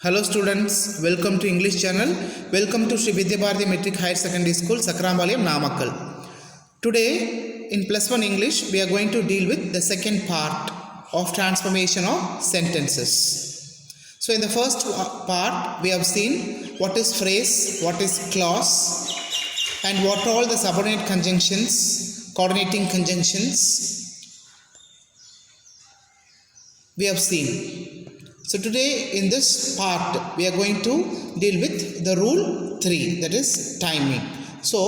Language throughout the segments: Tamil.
Hello students, welcome to English channel. Welcome to Sri Vidya Bharati Metric Higher Secondary School, Sakrambalayam, Namakkal. Today in plus 1 English, we are going to deal with the second part of transformation of sentences. So in the first part, we have seen what is phrase, what is clause, and what all the subordinate conjunctions, coordinating conjunctions we have seen. So today in this part we are going to deal with the rule 3, that is timing. So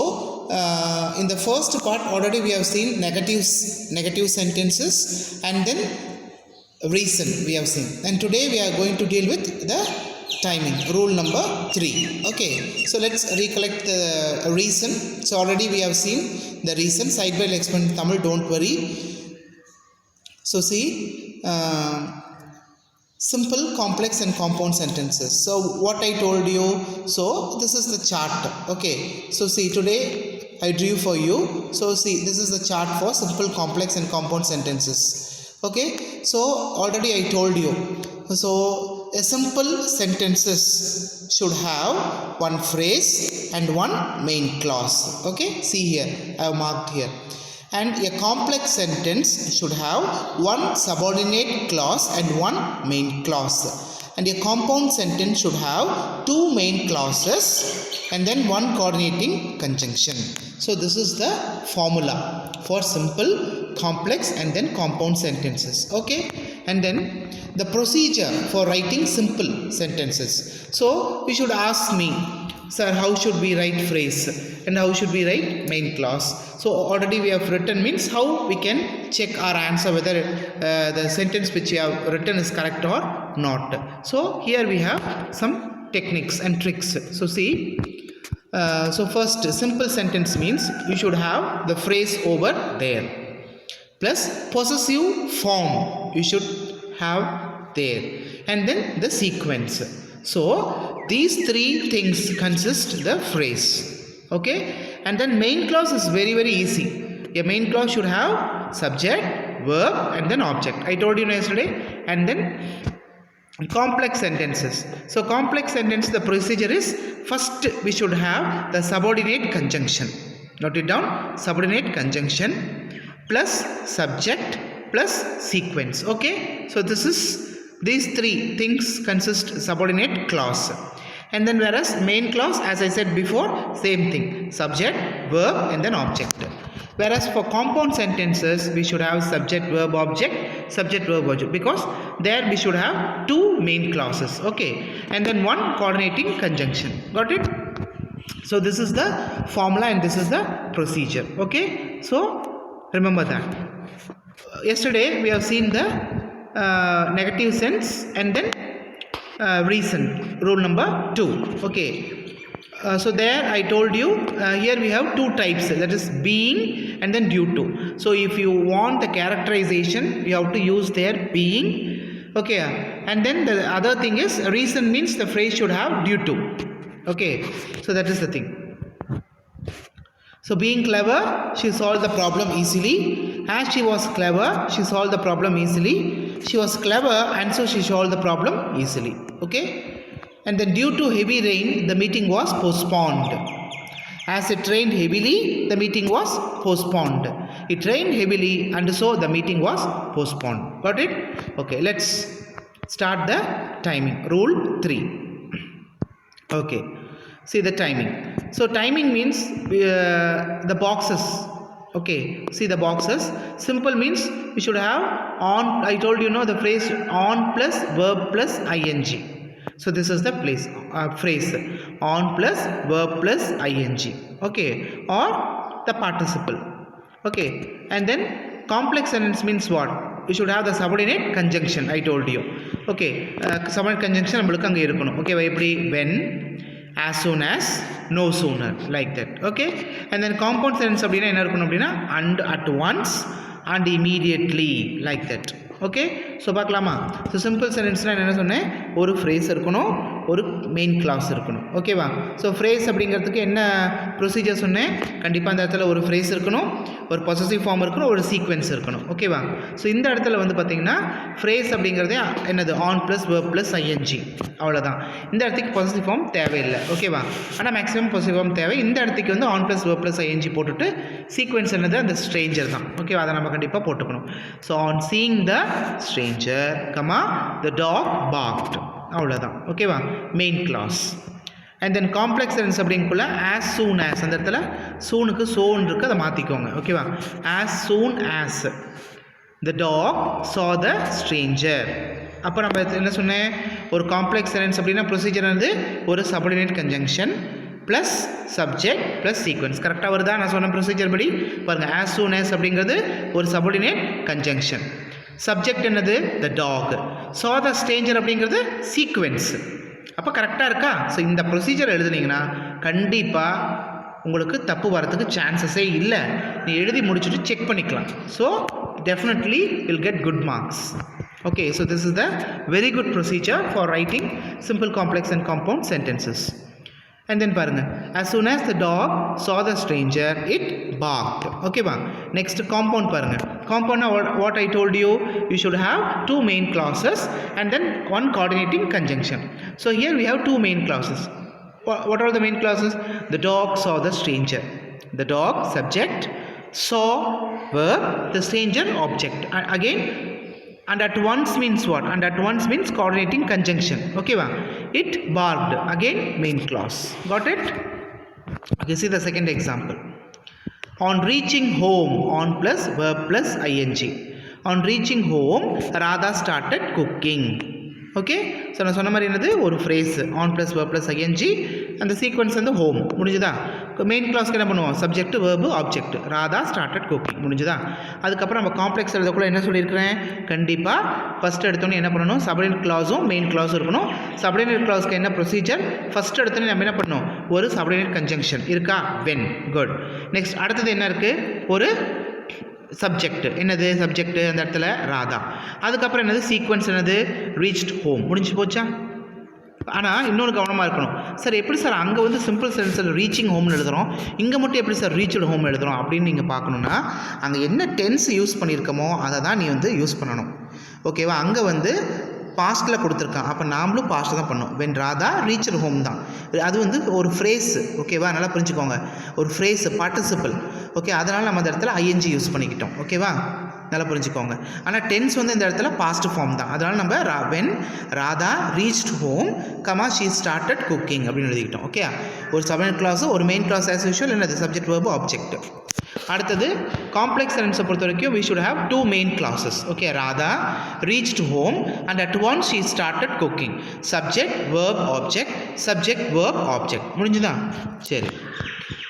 in the first part already we have seen negative sentences and then reason we have seen, and today we are going to deal with the timing, rule number 3. Okay, so let's recollect the reason. So already we have seen the reason. Side by explain in Tamil, don't worry. So see, simple, complex and compound sentences. So what I told you, so this is the chart. Okay, so see, today I drew for you. So see, this is the chart for simple, complex and compound sentences. Okay, so already I told you, so a simple sentences should have one phrase and one main clause. Okay, see here, I have marked here. And a complex sentence should have one subordinate clause and one main clause. And a compound sentence should have two main clauses and then one coordinating conjunction. So this is the formula for simple, complex and then compound sentences. Okay, and then the procedure for writing simple sentences. So you should ask me, sir, how should we write phrase and how should we write main clause? So already we have written means how we can check our answer whether the sentence which you have written is correct or not. So here we have some techniques and tricks. So see, so first, simple sentence means you should have the phrase over there plus possessive form you should have there, and then the sequence. So these three things consist the phrase. Okay, and then main clause is very easy. A main clause should have subject, verb and then object. I told you yesterday. And then complex sentences. So complex sentence, the procedure is first we should have the subordinate conjunction. Note it down, subordinate conjunction plus subject plus sequence. Okay, so these three things consist subordinate clause. And then whereas main clause, as I said before, same thing, subject, verb and then object. Whereas for compound sentences, we should have subject, verb, object, subject, verb, object, because there we should have two main clauses. Okay, and then one coordinating conjunction. Got it? So this is the formula and this is the procedure. Okay, so remember that. Yesterday we have seen the negative sense and then reason, rule number 2. Okay, so there I told you, here we have two types, that is being and then due to. So if you want the characterization, you have to use their being. Okay, and then the other thing is reason means the phrase should have due to. Okay, so that is the thing. So being clever, she solved the problem easily. As she was clever, she solved the problem easily. She was clever and so she solved the problem easily. Okay, and then due to heavy rain, the meeting was postponed. As it rained heavily, the meeting was postponed. It rained heavily and so the meeting was postponed. Got it? Okay, let's start the timing. Rule 3. Okay, see the timing. So timing means the boxes. Okay, see the boxes. Simple means we should have on. I told you know the phrase on plus verb plus ing. So this is the phrase on plus verb plus ing. Okay, or the participle. Okay, and then complex sentence means what? We should have the subordinate conjunction. I told you. Okay, subordinate conjunction நம்மளுக்கு அங்க இருக்கணும். Okay, எப்படி when, as soon as, no sooner, like that. Okay, and then compound sentence அப்படினா என்ன இருக்கணும் அப்படினா and, at once and immediately, like that. Okay, so பார்க்கலாமா? ஸோ சிம்பிள் சென்டென்ஸ்னால் என்ன சொன்னேன், ஒரு ஃப்ரேஸ் இருக்கணும், ஒரு மெயின் கிளாஸ் இருக்கணும். ஓகேவா? ஸோ ஃப்ரேஸ் அப்படிங்கிறதுக்கு என்ன ப்ரொசீஜர் சொன்னேன், கண்டிப்பாக அந்த இடத்துல ஒரு ஃப்ரேஸ் இருக்கணும், ஒரு பொசசிவ் ஃபார்ம் இருக்கணும், ஒரு சீக்வென்ஸ் இருக்கணும். ஓகேவா? ஸோ இந்த இடத்துல வந்து பார்த்தீங்கன்னா ஃப்ரேஸ் அப்படிங்கிறதே என்னது on plus verb plus ING, அவ்வளோதான். இந்த இடத்துக்கு பொசசிவ் ஃபார்ம் தேவையில்லை. ஓகேவா? ஆனால் மேக்ஸிமம் பொசசிவ் ஃபார்ம் தேவை. இந்த இடத்துக்கு வந்து on plus verb plus ING போட்டுட்டு சீக்வென்ஸ் என்னது அந்த ஸ்ட்ரேஞ்சர் தான். ஓகேவா? அதை நம்ம கண்டிப்பாக போட்டுக்கணும். So on seeing the stranger comma the dog barked, அவ்வளோதான். ஓகேவா? Main clause. And then complex sentence அப்படிங்குள்ள ஆஸ் சூன் ஆஸ், அந்த இடத்துல சூனுக்கு சோன் இருக்குது, அதை மாற்றிக்கோங்க. ஓகேவா? As soon as the dog saw the stranger. அப்போ நம்ம என்ன சொன்னேன், ஒரு காம்ப்ளெக்ஸ் சென்டென்ஸ் அப்படின்னா ப்ரொசீஜர் வந்து ஒரு subordinate conjunction plus subject plus sequence. கரெக்டாக வருதா நான் சொன்ன ப்ரொசீஜர் படி? பாருங்கள், ஆஸ் சூன் ஆஸ் அப்படிங்கிறது ஒரு சபார்டினேட் கன்ஜங்ஷன். சப்ஜெக்ட் என்னது த டாக். saw the stranger அப்படிங்கிறது சீக்வென்ஸ். அப்போ கரெக்டாக இருக்கா? ஸோ இந்த ப்ரொசீஜர் எழுதுனீங்கன்னா கண்டிப்பாக உங்களுக்கு தப்பு வரதுக்கு சான்சஸே இல்லை. நீ எழுதி முடிச்சுட்டு செக் பண்ணிக்கலாம். So definitely will get good marks. Okay, so this is the very good procedure for writing simple complex and compound sentences. And then பாருங்க, as soon as the dog saw the stranger it barked. Okay ba? Next compound பாருங்க. Compound what I told you, you should have two main clauses and then one coordinating conjunction. So here we have two main clauses. What are the main clauses? The dog saw the stranger. The dog subject, saw verb, the stranger object. Again, and at once means what? And at once means coordinating conjunction. Okay va? It barked, again main clause. Got it? Okay, see the second example. On reaching home, on plus verb plus ing. On reaching home, Radha started cooking. Okay, so நான் சொன்ன மாதிரி என்னது ஒரு phrase on plus verb plus ING, அந்த சீக்வன்ஸ் வந்து ஹோம். முடிஞ்சுதா? மெயின் கிளாஸ்க்கு என்ன பண்ணுவோம்? Subject verb object. Radha started cooking. முடிஞ்சுதா? அதுக்கப்புறம் நம்ம காம்ப்ளெக்ஸ் எழுதக்குள்ள என்ன சொல்லியிருக்கிறேன்? கண்டிப்பாக ஃபஸ்ட் எடுத்தோன்னே என்ன பண்ணணும்? சப்ஆர்டினேட் கிளாஸும் மெயின் கிளாஸும் இருக்கணும். சப்ஆர்டினேட் கிளாஸ்க்கு என்ன ப்ரொசீஜர்? ஃபஸ்ட் எடுத்தோன்னே நம்ம என்ன பண்ணணும்? ஒரு சப்ஆர்டினேட் கன்ஜங்ஷன் இருக்கா? வென். குட். நெக்ஸ்ட் அடுத்தது என்ன இருக்குது? ஒரு சப்ஜெக்ட். என்னது சப்ஜெக்ட்? அந்த இடத்துல ராதா. அதுக்கப்புறம் என்னது சீக்வன்ஸ்? என்னது ரீச்ட் ஹோம். முடிஞ்சு போச்சா? ஆனால் இன்னொரு கவனமாக இருக்கணும். சார் எப்படி சார் அங்கே வந்து சிம்பிள் சென்டென்ஸில் ரீச்சிங் ஹோம்னு எழுதுகிறோம், இங்கே மட்டும் எப்படி சார் ரீச்டு ஹோம் எழுதுகிறோம் அப்படின்னு நீங்கள் பார்க்கணுன்னா அங்கே என்ன டென்ஸ் யூஸ் பண்ணியிருக்கோமோ அதை தான் நீ வந்து யூஸ் பண்ணணும். ஓகேவா? அங்கே வந்து பாஸ்ட்டில் கொடுத்துருக்கான், அப்போ நாமளும் பாஸ்ட்டு தான் பண்ணோம். வென் ராதா ரீச்சர் ஹோம் தான். அது வந்து ஒரு ஃப்ரேஸ். ஓகேவா? நல்லா புரிஞ்சுக்கோங்க, ஒரு ஃப்ரேஸ் பார்ட்டிசிபிள். ஓகே, அதனால் நம்ம அந்த இடத்துல ஐஎன்ஜி யூஸ் பண்ணிக்கிட்டோம். ஓகேவா? நல்லா புரிஞ்சுக்கோங்க. ஆனால் டென்ஸ் வந்து இந்த இடத்துல பாஸ்ட் ஃபார்ம் தான். அதனால் நம்ம when Radha reached home comma she started cooking அப்படின்னு எழுதிக்கிட்டோம். ஓகே, ஒரு சப்ஆர்டினேட் கிளாஸு ஒரு மெயின் கிளாஸ் ஆஸ் யூஷுவல். என்னது சப்ஜெக்ட் வெர்பு ஆப்ஜெக்ட். அடுத்தது காம்ப்ளெக்ஸ் சென்டென்ஸை பொறுத்த வரைக்கும் we should have two main clauses. Okay, Radha reached home and at once she started cooking. subject verb object, subject verb object. முடிஞ்சுதா? சரி,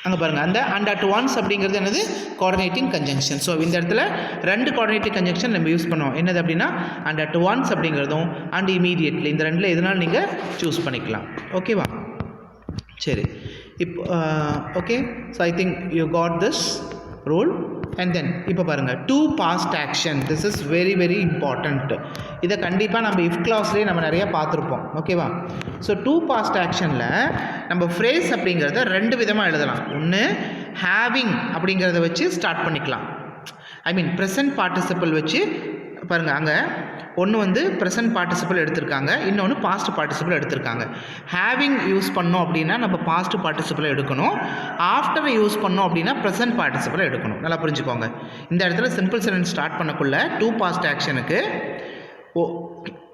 அங்கே பாருங்கள், அந்த and at once அப்படிங்கிறது என்னது? Coordinating conjunction. ஸோ இந்த இடத்துல ரெண்டு கோஆர்டினேட்டிங் கன்ஜங்ஷன் நம்ம யூஸ் பண்ணுவோம். என்னது அப்படின்னா and at once அப்படிங்கிறதும் and immediately, இந்த ரெண்டில் எதுனாலும் நீங்கள் சூஸ் பண்ணிக்கலாம். ஓகேவா? சரி, இப்போ okay, so I think you got this rule. And then இப்போ பாருங்கள், two past action. This is very very important. இதை கண்டிப்பாக நம்ம இஃப் கிளாஸ்லேயே நம்ம நிறையா பார்த்துருப்போம். ஓகேவா? ஸோ டூ பாஸ்ட் ஆக்ஷனில் நம்ம ஃப்ரேஸ் அப்படிங்கிறத ரெண்டு விதமாக எழுதலாம். ஒன்று ஹேவிங் அப்படிங்கிறத வச்சு ஸ்டார்ட் பண்ணிக்கலாம். ஐ மீன் ப்ரெசன்ட் பார்ட்டிசிபிள் வச்சு பாருங்கள், அங்கே ஒன்று வந்து ப்ரெசன்ட் பார்ட்டிசிபிள் எடுத்திருக்காங்க, இன்னொன்று பாஸ்ட் பார்ட்டிசிபிள் எடுத்திருக்காங்க. ஹேவிங் யூஸ் பண்ணோம் அப்படின்னா நம்ம பாஸ்ட் பார்ட்டிசிபிளை எடுக்கணும். ஆஃப்டர் யூஸ் பண்ணோம் அப்படின்னா ப்ரெசன்ட் பார்ட்டிசிபிளை எடுக்கணும். நல்லா புரிஞ்சுக்கோங்க. இந்த இடத்துல சிம்பிள் சென்டென்ஸ் ஸ்டார்ட் பண்ணக்குள்ள டூ பாஸ்ட் ஆக்ஷனுக்கு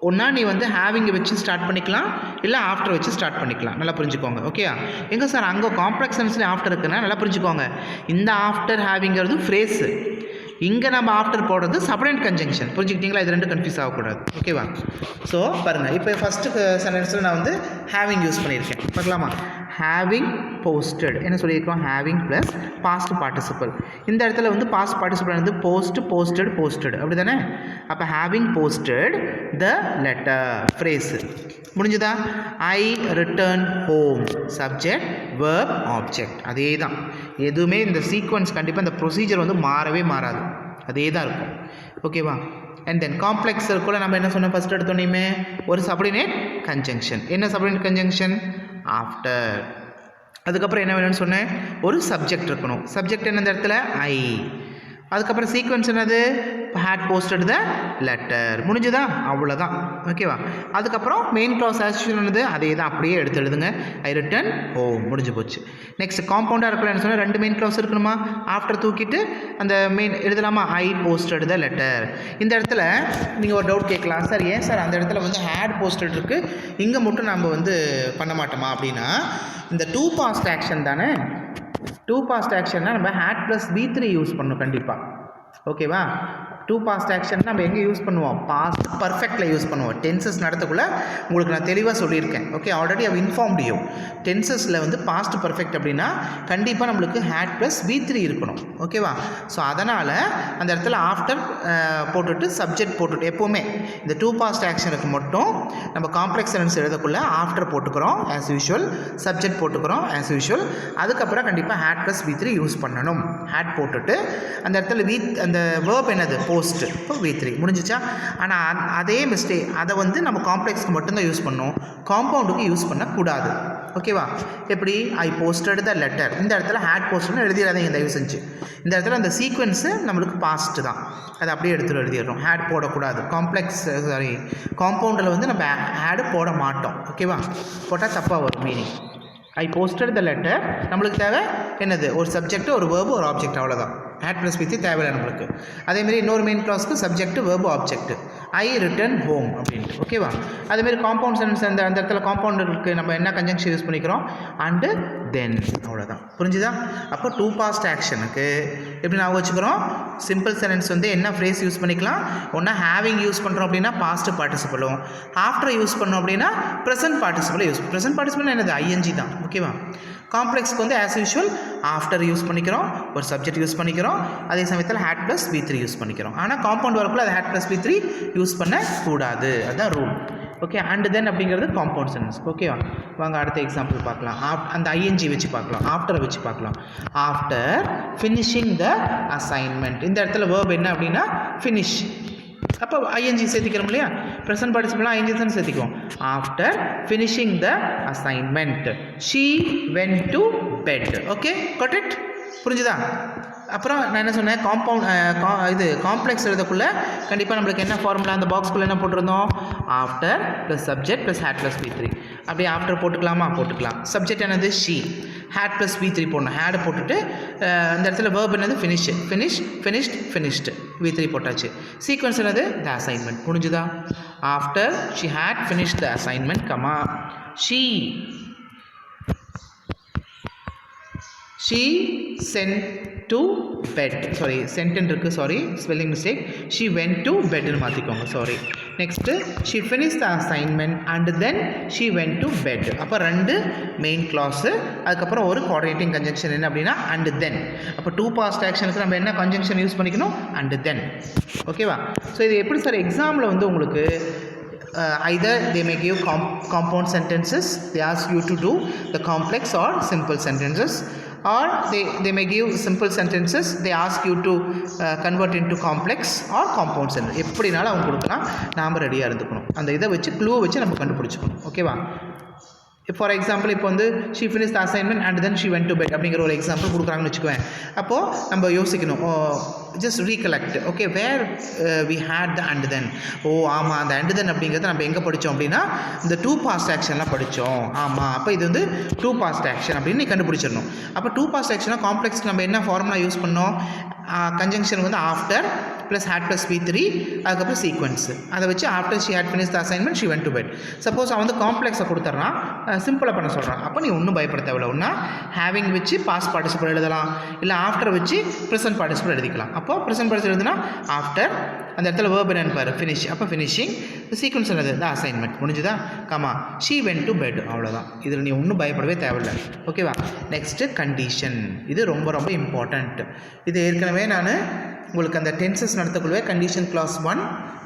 ஒன்றா நீ வந்து ஹேவிங்கை வச்சு ஸ்டார்ட் பண்ணிக்கலாம், இல்லை ஆஃப்டர் வச்சு ஸ்டார்ட் பண்ணிக்கலாம். நல்லா புரிஞ்சுக்கோங்க. ஓகே, எங்கே சார் அங்கே காம்ப்ளெக்ஸ் சென்டென்ஸ்ல ஆஃப்டர் இருக்குன்னா நல்லா புரிஞ்சுக்கோங்க. இந்த ஆஃப்டர் ஹேவிங்கிறது ஃப்ரேஸு, இங்கே நம்ம ஆஃப்டர் போடுறது சப்ஆர்டினேட் கன்ஜங்ஷன். புரிஞ்சுக்கிட்டீங்களா? இது ரெண்டு கன்ஃபியூஸ் ஆகக்கூடாது. ஓகேவா? ஸோ பாருங்கள், இப்போ ஃபஸ்ட்டு சென்டென்ஸில் நான் வந்து ஹேவிங் யூஸ் பண்ணியிருக்கேன். பார்க்கலாமா? ஹேவிங் போஸ்டட் என்ன சொல்லியிருக்கோம்? Having plus past participle. இந்த இடத்துல வந்து பாஸ்ட் பார்ட்டிசிபிள் வந்து போஸ்டட் அப்படி தானே? அப்போ having posted the letter phrase. முடிஞ்சுதா? I return home subject verb object. அதே தான், எதுவுமே இந்த சீக்வன்ஸ் கண்டிப்பாக இந்த ப்ரொசீஜர் வந்து மாறவே மாறாது, அதே தான் இருக்கும். ஓகேவா? அண்ட் தென் காம்ப்ளெக்ஸ் கூட நம்ம என்ன சொன்னோம்? ஃபஸ்ட் எடுத்தோன்னே ஒரு சப்ஆர்டினேட் கன்ஜங்ஷன். என்ன சப்ஆர்டினேட் கன்ஜங்ஷன்? ஆஃப்டர். அதுக்கப்புறம் என்ன வேணும்னு சொன்னேன்? ஒரு சப்ஜெக்ட் இருக்கணும். சப்ஜெக்ட் என்ன இந்த இடத்துல? ஐ. அதுக்கப்புறம் சீக்வன்ஸ் என்னது, had posted the letter. முடிஞ்சுதா, அவ்வளோதான். ஓகேவா. அதுக்கப்புறம் மெயின் கிளாஸ் ஆக்சுவல் என்னது, அதே தான் அப்படியே எடுத்து எழுதுங்க. ஐ ரிட்டன் ஹோம், முடிஞ்சு போச்சு. நெக்ஸ்ட் காம்பவுண்டாக இருக்கலாம்னு சொன்னால் 2 மெயின் கிளாஸ் இருக்கணுமா, ஆஃப்டர் தூக்கிட்டு அந்த மெயின் எழுதலாமா, ஐ போஸ்டட் த லெட்டர். இந்த இடத்துல நீங்கள் ஒரு டவுட் கேட்கலாம், சார் ஏன் சார் அந்த இடத்துல வந்து had posted இருக்குது, இங்கே மட்டும் நம்ம வந்து பண்ண மாட்டோமா அப்படின்னா, இந்த 2 past ஆக்ஷன் தானே. 2 past ஆக்ஷன்னா நம்ம had + V3 யூஸ் பண்ணணும் கண்டிப்பாக. ஓகேவா. 2 past ஆக்ஷன் நம்ம எங்கே யூஸ் பண்ணுவோம், பாஸ்ட் பர்ஃபெக்டில் யூஸ் பண்ணுவோம். டென்சஸ் நடத்தக்குள்ளே உங்களுக்கு நான் தெளிவாக சொல்லியிருக்கேன். ஓகே, ஆல்ரெடி அவ் இன்ஃபார்ம்டு யூ. டென்சஸில் வந்து பாஸ்ட் பர்ஃபெக்ட் அப்படின்னா கண்டிப்பாக நம்மளுக்கு had + V3 இருக்கணும். ஓகேவா. ஸோ அதனால் அந்த இடத்துல ஆஃப்டர் போட்டுட்டு சப்ஜெக்ட் போட்டுட்டு, எப்போவுமே இந்த 2 past ஆக்ஷனுக்கு மட்டும் நம்ம காம்ப்ளெக்ஸ் சென்டென்ஸ் எழுதக்குள்ளே ஆஃப்டர் போட்டுக்கிறோம் ஆஸ் யூஷுவல், சப்ஜெக்ட் போட்டுக்கிறோம் ஆஸ் யூஷுவல். அதுக்கப்புறம் கண்டிப்பாக had + V3 யூஸ் பண்ணணும். had போட்டுட்டு அந்த இடத்துல அந்த வேர்ப் என்னது, போஸ்ட், இப்போ V3 முடிஞ்சிச்சா. ஆனால் அதே மிஸ்டேக் அதை வந்து நம்ம காம்ப்ளெக்ஸ்க்கு மட்டும்தான் யூஸ் பண்ணோம், காம்பவுண்டுக்கு யூஸ் பண்ணக்கூடாது. ஓகேவா. எப்படி, ஐ போஸ்டட் த லெட்டர், இந்த இடத்துல had போஸ்டட்னு எழுதிடாதீங்க தயவு செஞ்சு. இந்த இடத்துல அந்த சீக்வன்ஸு நம்மளுக்கு பாஸ்ட் தான், அதை அப்படியே எடுத்துகிட்டு எழுதிடுறோம். had போடக்கூடாது. காம்பவுண்டில் வந்து நம்ம had போட மாட்டோம். ஓகேவா. போட்டால் தப்பாக வரும் meaning. I posted the letter நம்மளுக்கு தேவை என்னது, ஒரு சப்ஜெக்ட், ஒரு வேர்பு, ஒரு ஆப்ஜெக்ட், அவ்வளோதான். had + V3 தேவையில்லை நம்மளுக்கு. அதேமாரி இன்னொரு மெயின் கிளாஸ்க்கு subject, verb, object, I written home அப்படின்ட்டு. ஓகேவா. அதேமாரி காம்பவுண்ட் சென்டென்ஸ் அந்த இடத்துல காம்பவுண்டருக்கு நம்ம என்ன கன்ஜங்ஷன் யூஸ் பண்ணிக்கிறோம், அண்டு தென், அவ்வளோதான். புரிஞ்சுதா. அப்போ 2 past ஆக்ஷனுக்கு எப்படி நான் வச்சுக்கிறோம், சிம்பிள் சென்டென்ஸ் வந்து என்ன ஃப்ரேஸ் யூஸ் பண்ணிக்கலாம், ஒன்றா ஹேவிங் யூஸ் பண்ணுறோம் அப்படின்னா பாஸ்ட் பார்ட்டிசிபிளும், ஆஃப்டர் யூஸ் பண்ணோம் அப்படின்னா present participle use. Present participle என்னது, ஐஎன்ஜி தான். ஓகேவா. காம்ப்ளெக்ஸ்க்கு வந்து ஆஸ் யூஷுவல் ஆஃப்டர் யூஸ் பண்ணிக்கிறோம், ஒரு சப்ஜெக்ட் யூஸ் பண்ணிக்கிறோம், அதே சமயத்தில் had + V3 யூஸ் பண்ணிக்கிறோம். ஆனால் காம்பவுண்ட் வரக்குள்ள அது had + V3 யூஸ் பண்ணக்கூடாது, அதுதான் ரூல். ஓகே. அண்ட் தென் அப்படிங்கிறது காம்பவுண்ட் சென்டென்ஸ். ஓகேவா. வாங்க அடுத்த எக்ஸாம்பிள் பார்க்கலாம். அந்த ஐஎன்ஜி வச்சு பார்க்கலாம், ஆஃப்டரை வச்சு பார்க்கலாம். ஆஃப்டர் ஃபினிஷிங் த அசைன்மெண்ட், இந்த இடத்துல வேர்ப் என்ன அப்படின்னா ஃபினிஷ். அப்போ ஐஎன்ஜி சேர்த்திக்கிறோம் இல்லையா, ப்ரெசன்ட் பார்ட்டிசிபிளாக ஐஎன்ஜி தான் சேர்த்திக்குவோம். After finishing the assignment she went to bed. Okay, got it, புரிஞ்சுதா. அப்புறம் நான் என்ன சொன்னேன், இது காம்ப்ளெக்ஸ் எழுதக்குள்ளே கண்டிப்பாக நம்மளுக்கு என்ன ஃபார்முலா, அந்த பாக்ஸ்குள்ளே என்ன போட்டிருந்தோம், ஆஃப்டர் + சப்ஜெக்ட் + had + V3. அப்படியே ஆஃப்டர் போட்டுக்கலாமா, போட்டுக்கலாம். சப்ஜெக்ட் என்னது, ஷீ, had + V3 போடணும். had போட்டுட்டு அந்த இடத்துல வேர்ப் என்னது, ஃபினிஷ்டு, V3 போட்டாச்சு. சீக்வன்ஸ் என்னது, த அசைன்மெண்ட். முடிஞ்சுதா. After she had finished the assignment, comma she sent to bed. Sorry, sentence இருக்குது, sorry spelling mistake. she went to bed ன்னு மாற்றிக்கோங்க, sorry. Next she finished the assignment and then she went to bed. அப்போ 2 மெயின் கிளாஸு, அதுக்கப்புறம் ஒரு கோஆர்டினேட்டிங் கன்ஜங்ஷன் என்ன அப்படின்னா and then. அப்போ 2 past ஆக்ஷனுக்கு நம்ம என்ன கன்ஜங்ஷன் யூஸ் பண்ணிக்கணும், and then. ஓகேவா. ஸோ இது எப்படி சார் எக்ஸாமில் வந்து உங்களுக்கு either they may give compound sentences, they ask you to do the complex or simple sentences, or they may give simple sentences, they ask you to convert into complex or compound sentence. எப்படினாலும் அவங்க கொடுக்கலாம், நாம் ரெடியாக இருந்துக்கணும். அந்த இதை வச்சு க்ளூ வச்சு நம்ம கண்டுபிடிச்சிக்கணும். ஓகேவா. ஃபார் எக்ஸாம்பிள் இப்போ வந்து she finish the assignment and then she went to bed அப்படிங்கிற ஒரு எக்ஸாம்பிள் கொடுக்குறாங்கன்னு வச்சுக்குவேன். அப்போது நம்ம யோசிக்கணும், just recollect. Okay, where we had the and then. ஆமாம், அந்த அண்ட் தென் அப்படிங்கிறத நம்ம எங்கே படித்தோம் அப்படின்னா இந்த 2 past ஆக்ஷன்லாம் படித்தோம். ஆமாம், அப்போ இது வந்து 2 past ஆக்ஷன் அப்படின்னு நீ கண்டுபிடிச்சிடணும். அப்போ 2 past ஆக்ஷனாக காம்ப்ளெக்ஸ்க்கு நம்ம என்ன ஃபார்முலா யூஸ் பண்ணோம், கன்ஜங்ஷன் வந்து ஆஃப்டர் + had + V3, அதுக்கப்புறம் சீக்வன்ஸ். அதை வச்சு after she had finished the assignment she went to bed. Suppose அவன் வந்து காம்ப்ளெக்ஸை கொடுத்துட்றான், சிம்பிளாக பண்ண சொல்கிறான், அப்போ நீ ஒன்றும் பயப்பட தேவையில்ல. ஒன்றா ஹேவிங் வச்சு பாஸ்ட் பார்ட்டிசிபிள் எழுதலாம், இல்லை ஆஃப்டர் வச்சு ப்ரெசன்ட் பார்ட்டிசிபிள் எழுதிக்கலாம். அப்போது ப்ரெசன்ட் பார்ட்டிசிபிள் எழுதுனா ஆஃப்டர், அந்த இடத்துல வேர்ப் என்னன்னு பாரு, ஃபினிஷ். அப்போ ஃபினிஷிங், சீக்வன்ஸ் என்னது, த அசைன்மெண்ட். முடிஞ்சுதா, comma she went to bed. அவ்வளோதான். இதில் நீ ஒன்றும் பயப்படவே தேவையில்லை. ஓகேவா. Next condition. இது ரொம்ப ரொம்ப இம்பார்ட்டண்ட். இது ஏற்கனவே நான் உங்களுக்கு அந்த டென்சஸ் நடத்தக்குள்ளே condition class 1,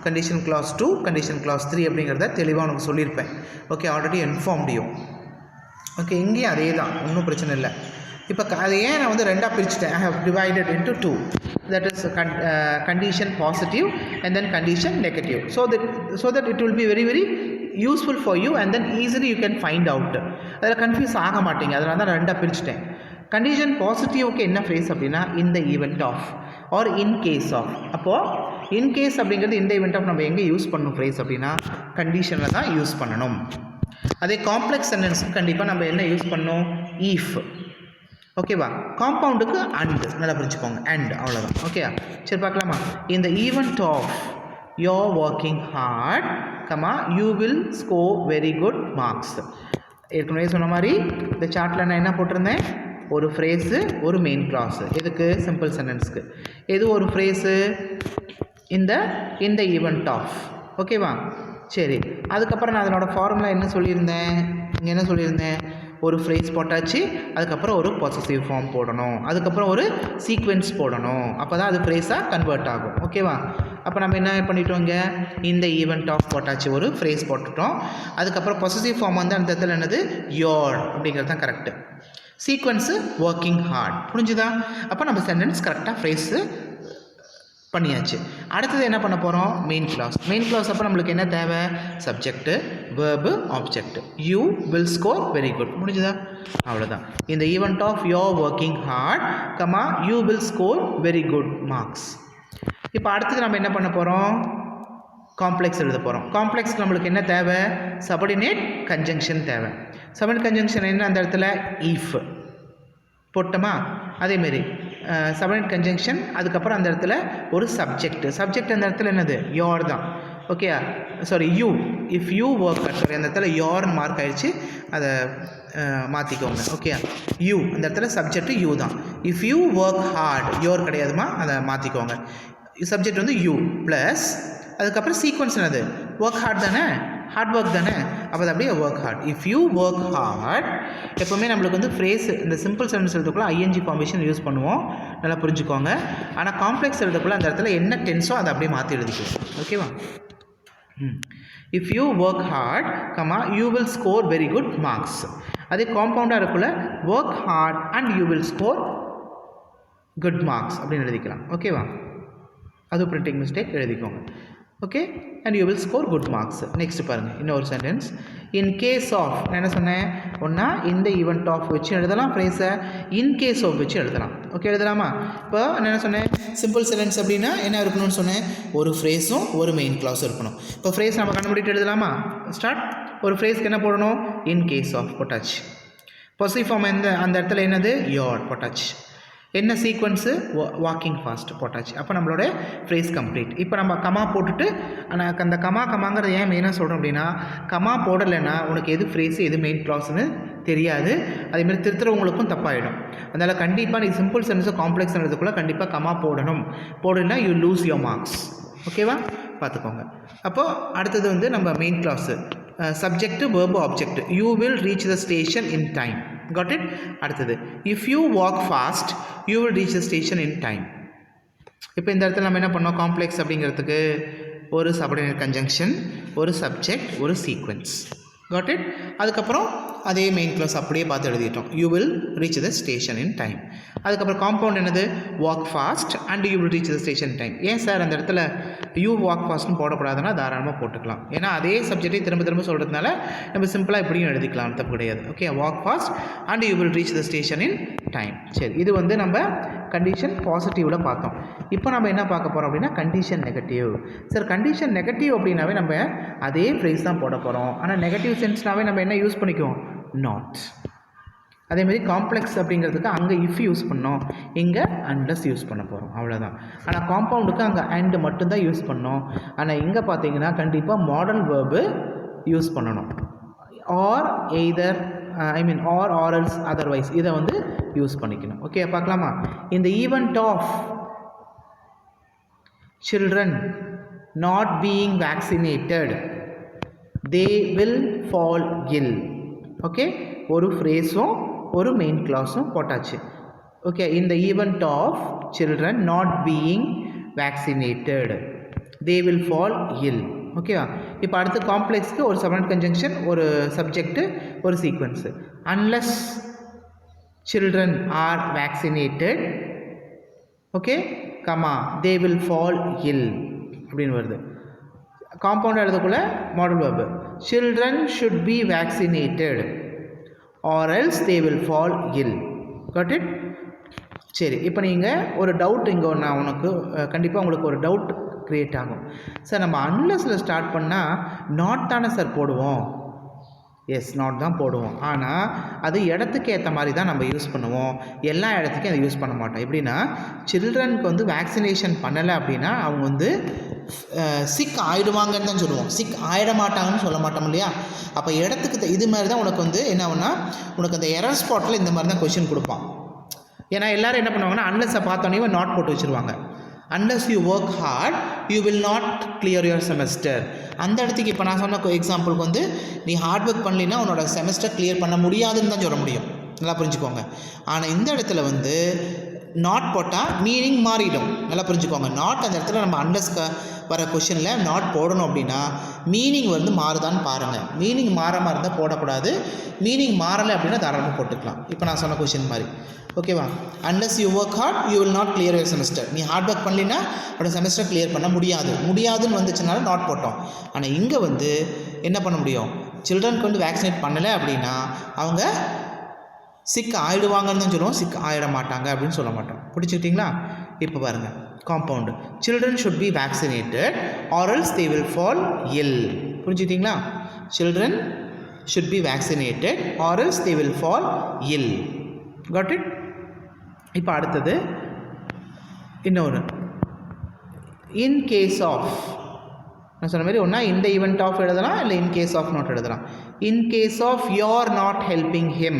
condition class 2, condition class 3 அப்படிங்கிறத தெளிவாக உனக்கு சொல்லியிருப்பேன். Okay, already informed you. Okay, இங்கேயும் அதே தான், ஒன்றும் பிரச்சனை இல்லை. இப்போ அதை ஏன் நான் வந்து 2ஆக பிரிச்சுட்டேன், I have divided into 2. That is condition positive and then condition negative. So that it will be very very useful for you and then easily you can find out. அதில் கன்ஃபியூஸ் ஆக மாட்டீங்க. அதனால தான் நான் 2ஆக பிரிச்சுட்டேன். கண்டிஷன் பாசிட்டிவ்க்கு என்ன ஃப்ரேஸ் அப்படின்னா இந்த event of or in case of. அப்போது இன் கேஸ் அப்படிங்கிறது இந்த ஈவெண்ட் ஆஃப் நம்ம எங்கே யூஸ் பண்ணணும் ஃப்ரேஸ் அப்படின்னா கண்டிஷனில் தான் யூஸ் பண்ணணும். அதே காம்ப்ளெக்ஸ் சென்டென்ஸுக்கு கண்டிப்பாக நம்ம என்ன யூஸ் பண்ணணும், ஈஃப். ஓகேவா, காம்பவுண்டுக்கு அண்ட், நல்லா புரிஞ்சுக்கோங்க, அண்ட், அவ்வளோதான். ஓகே, சரி பார்க்கலாமா. இந்த event of you're working hard, you will score very good marks. ஏற்கனவே சொன்ன மாதிரி இந்த சார்ட்டில் நான் என்ன போட்டிருந்தேன், ஒரு ஃப்ரேஸு ஒரு மெயின் கிளாஸு. எதுக்கு, சிம்பிள் சென்டென்ஸ்க்கு. எது ஒரு ஃப்ரேஸு, இந்த ஈவெண்ட் ஆஃப். ஓகேவா, சரி. அதுக்கப்புறம் நான் அதனோட ஃபார்முலா என்ன சொல்லியிருந்தேன், ஒரு ஃப்ரேஸ் போட்டாச்சு, அதுக்கப்புறம் ஒரு பொசசிவ் ஃபார்ம் போடணும், அதுக்கப்புறம் ஒரு சீக்வென்ஸ் போடணும், அப்போ தான் அது ஃப்ரேஸாக கன்வெர்ட் ஆகும். ஓகேவா, அப்போ நம்ம என்ன பண்ணிட்டோங்க, இந்த ஈவெண்ட் ஆஃப் போட்டாச்சு, ஒரு ஃப்ரேஸ் போட்டுட்டோம். அதுக்கப்புறம் பொசசிவ் ஃபார்ம் வந்து அந்த இடத்துல என்னது, யோர் அப்படிங்கிறது தான் கரெக்டு. Sequence working hard. புரிஞ்சுதா? அப்போ நம்ம சென்டென்ஸ் கரெக்டாக ஃப்ரேஸு பண்ணியாச்சு. அடுத்தது என்ன பண்ண போகிறோம், மெயின் கிளாஸ். மெயின் கிளாஸ் அப்போ நம்மளுக்கு என்ன தேவை, subject, verb, object. You will score very good. முடிஞ்சுதா? அவ்வளோதான். இந்த event of your working hard, you will score very good marks. இப்போ அடுத்தது நம்ம என்ன பண்ண போகிறோம், காம்ப்ளெக்ஸ் எழுத போகிறோம். காம்ப்ளெக்ஸ் நம்மளுக்கு என்ன தேவை, சபர்டினேட் கன்ஜங்ஷன் தேவை. சபர்டினேட் கன்ஜங்ஷன் என்ன, அந்த இடத்துல ஈஃப் போட்டோமா, அதேமாரி சபர்டினேட் கன்ஜங்ஷன், அதுக்கப்புறம் அந்த இடத்துல ஒரு சப்ஜெக்ட் அந்த இடத்துல என்னது, யோர் தான். Okay, sorry, you. If you work, sorry, அந்த இடத்துல யோர்னு மார்க் ஆகிடுச்சு, அதை மாற்றிக்கோங்க. ஓகே, யூ அந்த இடத்துல சப்ஜெக்ட் யூ தான். If you work hard, your கிடையாதுமா, அதை மாற்றிக்கோங்க. சப்ஜெக்ட் வந்து யூ ப்ளஸ் அதுக்கப்புறம் சீக்வன்ஸ் என்னது, ஒர்க் ஹார்ட் தானே, ஹார்ட் ஒர்க் தானே, அப்போ அது அப்படியே work hard. If you work hard, எப்போவுமே நம்மளுக்கு வந்து ஃப்ரேஸ் இந்த சிம்பிள் சென்டென்ஸ் எழுதக்குள்ள ஐஎன்ஜி ஃபார்மேஷன் யூஸ் பண்ணுவோம், நல்லா புரிஞ்சுக்கோங்க. ஆனால் காம்ப்ளெக்ஸ் எழுதக்குள்ள அந்த இடத்துல என்ன டென்ஸோ அதை அப்படியே மாற்றி எழுதிக்குவோம். ஓகேவா, if you work hard, you will score very good marks. அதே காம்பவுண்டாக இருக்குள்ள work hard and you will score good marks அப்படின்னு எழுதிக்கலாம். ஓகேவா, அது பிரிண்டிங் மிஸ்டேக் எழுதிக்கோங்க. Okay, and you will score good marks. Next பாருங்கள், இன்னொரு சென்டென்ஸ். இன் கேஸ் ஆஃப், நான் என்ன சொன்னேன், ஒன்றா இந்த ஈவெண்ட் ஆஃப் வச்சு எழுதலாம் ஃப்ரேஸை, இன் கேஸ் ஆஃப் வச்சு எழுதலாம். ஓகே, எழுதலாமா? இப்போ நான் என்ன சொன்னேன், சிம்பிள் சென்டென்ஸ் அப்படின்னா என்ன இருக்கணும்னு சொன்னேன், ஒரு ஃப்ரேஸும் ஒரு மெயின் கிளாஸும் இருக்கணும். இப்போ ஃப்ரேஸ் நம்ம கண்டுபிடிட்டு எழுதலாமா, ஸ்டார்ட். ஒரு ஃப்ரேஸ்க்கு என்ன போடணும், இன் கேஸ் ஆஃப் போட்டாச்சு. பொசிட்டிவ் ஃபார்ம் அந்த இடத்துல என்னது, யோர் போட்டாச்சு. என்ன சீக்வன்ஸு, வாக்கிங் ஃபாஸ்ட் போட்டாச்சு. அப்போ நம்மளோட ஃப்ரேஸ் கம்ப்ளீட். இப்போ நம்ம கமா போட்டுட்டு, ஆனால் அந்த கமாங்கிறது ஏன் மெயினாக சொல்கிறோம் அப்படின்னா, கமா போடலைன்னா உனக்கு எது ஃப்ரேஸு எது மெயின் கிளாஸ்னு தெரியாது, அதேமாதிரி திருத்துறவங்களுக்கும் தப்பாயிடும். அதனால் கண்டிப்பாக நீ சிம்பிள் சென்டென்ஸும் காம்ப்ளெக்ஸ் சென்டென்ஸுக்குள்ளே கண்டிப்பாக கமா போடணும்னா யூ லூஸ் யோர் மார்க்ஸ். ஓகேவா, பார்த்துக்கோங்க. அப்போது அடுத்தது வந்து நம்ம main class, subject, verb, object. You will reach the station in time. Got it? அடுத்தது, if you walk fast, you will reach the station in time. இப்போ இந்த இடத்துல நம்ம என்ன பண்ணோம், காம்ப்ளெக்ஸ் அப்படிங்கிறதுக்கு ஒரு சபர்டினேட் கன்ஜங்ஷன், ஒரு சப்ஜெக்ட், ஒரு சீக்வென்ஸ். Got it? அதுக்கப்புறம் அதே மெயின் கிளாஸ் அப்படியே பார்த்து எழுதிட்டோம், you will reach the station in time. அதுக்கப்புறம் காம்பவுண்ட் என்னது, walk fast and you will reach the station time. ஏன் சார் அந்த இடத்துல யூ வாக் ஃபாஸ்ட்னு போடக்கூடாதுன்னா தாராளமாக போட்டுக்கலாம். ஏன்னா அதே சப்ஜெக்டை திரும்ப சொல்கிறதுனால நம்ம சிம்பிளாக இப்படியும் எழுதிக்கலாம், தப்பு கிடையாது. Okay, walk fast and you will reach the station in time. சரி, இது வந்து நம்ம கண்டிஷன் பாசிட்டிவில் பார்த்தோம். இப்போ நம்ம என்ன பார்க்க போகிறோம் அப்படின்னா condition negative. Sir condition negative அப்படின்னாவே நம்ம அதே ஃப்ரேஸ் தான் போட போகிறோம். ஆனால் நெகட்டிவ் சென்ஸ்னாவே நம்ம என்ன யூஸ் பண்ணிக்குவோம், நாட். அதேமாதிரி காம்ப்ளெக்ஸ் அப்படிங்கிறதுக்கு அங்கே இஃப் யூஸ் பண்ணோம், இங்கே அன்லெஸ் யூஸ் பண்ண போகிறோம், அவ்வளோதான். ஆனால் காம்பவுண்டுக்கு அங்கே அண்ட் மட்டும்தான் யூஸ் பண்ணோம். ஆனால் இங்கே பார்த்தீங்கன்னா கண்டிப்பாக மாடல் வேர்பு யூஸ் பண்ணணும். Or either or else otherwise இதை வந்து யூஸ் பண்ணிக்கணும். ஓகே, பார்க்கலாமா. இந்த event of children not being vaccinated, they will fall ill. Okay, ஒரு ஃப்ரேஸும் ஒரு மெயின் கிளாஸும் போட்டாச்சு. ஓகே, இந்த event of children not being vaccinated, they will fall ill. ஓகேவா, இப்போ அடுத்து காம்ப்ளெக்ஸ்க்கு ஒரு சபர்டினேட் கன்ஜங்ஷன், ஒரு சப்ஜெக்ட், ஒரு sequence. Unless children are vaccinated, okay, they will fall ill அப்படின்னு வருது. காம்பவுண்ட் எழுதக்குள்ள model verb, children should be vaccinated or else they will fall ill. Got it? சரி, இப்போ நீங்கள் ஒரு டவுட் இங்கே நான் உனக்கு கண்டிப்பாக உங்களுக்கு ஒரு டவுட் க்ரியேட் ஆகும். சார் நம்ம அன்லெஸில் ஸ்டார்ட் பண்ணால் நாட் தானே சார் போடுவோம்? எஸ், நாட் தான் போடுவோம். ஆனால் அது இடத்துக்கு ஏற்ற மாதிரி தான் நம்ம யூஸ் பண்ணுவோம். எல்லா இடத்துக்கும் அதை யூஸ் பண்ண மாட்டோம். எப்படின்னா சில்ட்ரனுக்கு வந்து வேக்சினேஷன் பண்ணலை அப்படின்னா அவங்க வந்து சிக் ஆகிடுவாங்கன்னு தான் சொல்லுவோம். சிக் ஆகிட மாட்டாங்கன்னு சொல்ல மாட்டோம் இல்லையா? அப்போ இடத்துக்கு இது மாதிரி தான் உனக்கு வந்து என்ன ஆகுனா, உனக்கு அந்த எரர் ஸ்பாட்டில் இந்த மாதிரி தான் கொஷின் கொடுப்பான். ஏன்னா எல்லோரும் என்ன பண்ணுவாங்கன்னா அன்லெஸ்ஸை பார்த்தோன்னே நாட் போட்டு வச்சுருவாங்க. unless you work hard you will not clear your semester. அந்த இடத்துக்கு இப்போ நான் சொன்ன எக்ஸாம்பிளுக்கு வந்து நீ ஹார்ட் ஒர்க் பண்ணலின்னா உன்னோட செமஸ்டர் கிளியர் பண்ண முடியாதுன்னு தான் சொல்ல முடியும். நல்லா புரிஞ்சுக்கோங்க. ஆனால் இந்த இடத்துல வந்து நாட் போட்டால் மீனிங் மாறிடும். நல்லா புரிஞ்சுக்கோங்க. நாட் அந்த இடத்துல நம்ம அன்லெஸ்க்கு வர கொஷனில் நாட் போடணும் அப்படின்னா மீனிங் வந்து மாறுதான்னு பாருங்கள். மீனிங் மாறாமல் இருந்தால் போடக்கூடாது. மீனிங் மாறலை அப்படின்னா தாராளமாக போட்டுக்கலாம். இப்போ நான் சொன்ன கொஷின் மாதிரி. ஓகேவா? Unless you work hard you will not clear your semester. நீ ஹார்ட் ஒர்க் பண்ணலின்னா அவரோட செமஸ்டர் கிளியர் பண்ண முடியாதுன்னு வந்துச்சுனால நாட் போட்டோம். ஆனால் இங்கே வந்து என்ன பண்ண முடியும்? சில்ட்ரனுக்கு வந்து வேக்சினேட் பண்ணலை அப்படின்னா அவங்க சிக் ஆகிடுவாங்கன்னு தான் சொல்லுவோம். சிக் ஆகிட மாட்டாங்க அப்படின்னு சொல்ல மாட்டோம். பிடிச்சிக்கிட்டிங்களா? இப்போ பாருங்கள், compound children should be vaccinated or else they will fall ill. புரிஞ்சுக்கிட்டிங்களா? Children should be vaccinated or else they will fall ill. Got it? இப்போ அடுத்தது இன்னொரு இன் கேஸ் ஆஃப், நான் சொன்ன மாதிரி ஒன்றா இந்த ஈவெண்ட் ஆஃப் எழுதலாம், இல்லை இன் கேஸ் ஆஃப் நாட் எழுதலாம். In case of you're not helping him.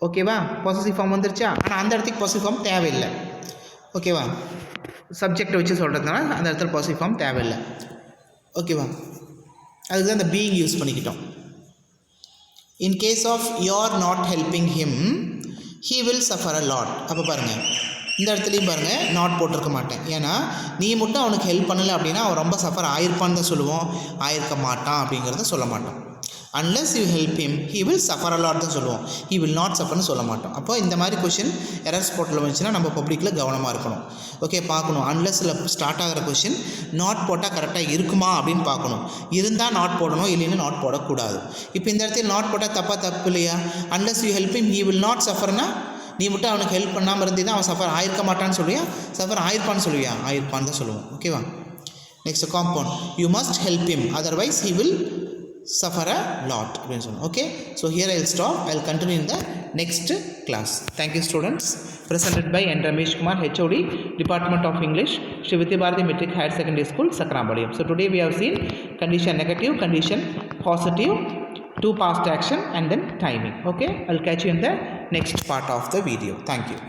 ஓகேவா? பொசசிவ் ஃபார்ம் வந்துருச்சா? ஆனால் அந்த இடத்துக்கு பொசசிவ் ஃபார்ம் தேவையில்லை. ஓகேவா? சப்ஜெக்டை வச்சு சொல்கிறதுனால அந்த இடத்துல பொசசிவ் ஃபார்ம் தேவையில்லை. ஓகேவா? அதுக்கு தான் இந்த பீயிங் யூஸ் பண்ணிக்கிட்டோம். In case of you're not helping him he will suffer a lot. அப்போ பாருங்கள், இந்த இடத்துலையும் பாருங்கள் நாட் போட்டிருக்க மாட்டேன். ஏன்னா நீ மட்டும் அவனுக்கு ஹெல்ப் பண்ணலை அப்படின்னா அவன் ரொம்ப சஃபர் ஆயிருப்பான்னு தான் சொல்லுவோம், ஆயிருக்க மாட்டான் அப்படிங்கிறத சொல்ல மாட்டோம். Unless you help him he will suffer a lot தான் சொல்லுவோம். ஹீ வில் நாட் சஃபர்னு சொல்ல மாட்டோம். அப்போ இந்த மாதிரி கொஷின் எரர் ஸ்பாட்டில் வந்துச்சுன்னா நம்ம பப்ளிக்கில் கவனமாக இருக்கணும். ஓகே, பார்க்கணும். அன்லெஸ்ஸில் ஸ்டார்ட் ஆகிற கொஷின் நாட் போட்டால் கரெக்டாக இருக்குமா அப்படின்னு பார்க்கணும். இருந்தால் நாட் போடணும், இல்லைன்னு நாட் போடக்கூடாது. இப்போ இந்த இடத்துல நாட் போட்டால் தப்பு இல்லையா? Unless you help him he will not சஃபர்னா நீ மட்டும் அவனுக்கு ஹெல்ப் பண்ணாமல் இருந்தீங்கன்னா அவன் சஃபர் ஆயிருக்க மாட்டான்னு சொல்லுவியா? சஃபர் ஆயிருப்பான்னு சொல்லுவியா? ஆயிருப்பான்னு தான் சொல்லுவோம். ஓகேவா? Next compound you must help him otherwise he will suffer a lot அப்படின்னு சொல்லணும். Okay, so here I will stop. I will continue in the next class. Thank you students. presented by N. Ramesh Kumar, HOD, Department of English, Sri Vidya Bharati Metric Higher Secondary School, Sakrampalayam. So today we have seen condition negative, condition positive, two past action and then timing. Okay, I'll catch you in the next part of the video. Thank you.